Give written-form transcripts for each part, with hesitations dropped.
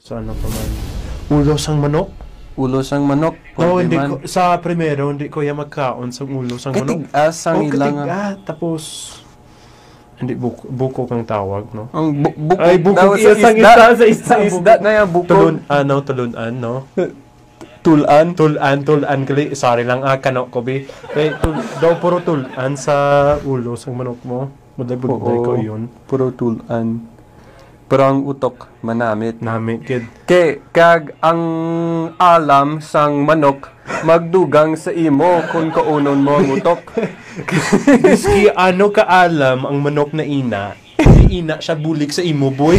Sa ano pa man? Ulo sang manok? Ulo sang manok. No, hindi ko, sa primero, hindi ko yung magkaon sa ulo sang manok. Katigas sang ilang. Tapos, hindi, buko kang tawag, no? Ang buko. Ay, buko sa isda na yung buko. Tulunan, no? Tulan. Tulan, kali, sorry lang, kanok ko, bi. Eh, daw puro tulan sa ulo sang manok mo. Buday ko yun. Puro tulan. Pero ang utok, manamit. Namit, kid. Kag ang alam sang manok, magdugang sa imo kung kaunon mo ang utok. Diski, ano kaalam ang manok na ina? Ina siya bulik sa imo, boy.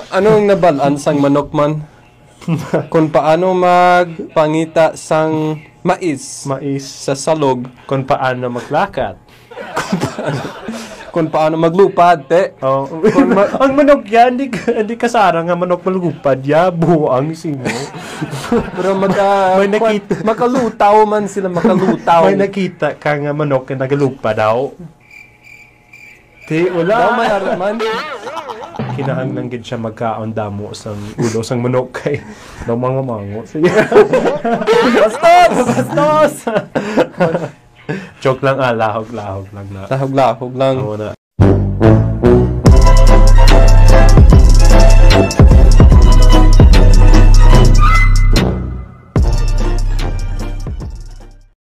Anong nabalaan sang manok man? Kung paano magpangita sang mais sa salog. Kung paano maglakat. Kung paano maglupad, te. Oh. Ang manok yan, hindi kasarang nga manok malupad ya, buang sino. Pero makalutaw man sila, makalutaw. May nakita ka nga manok na nagalupa daw. Te, wala. Daw mayaraman. Kinahanglan gid siya magkaon damo sang ulo sang manok kay daw mga mango. Sige. Bastos! Joke lang, lahog-lahog lang na. Lahog-lahog lang. Oo na.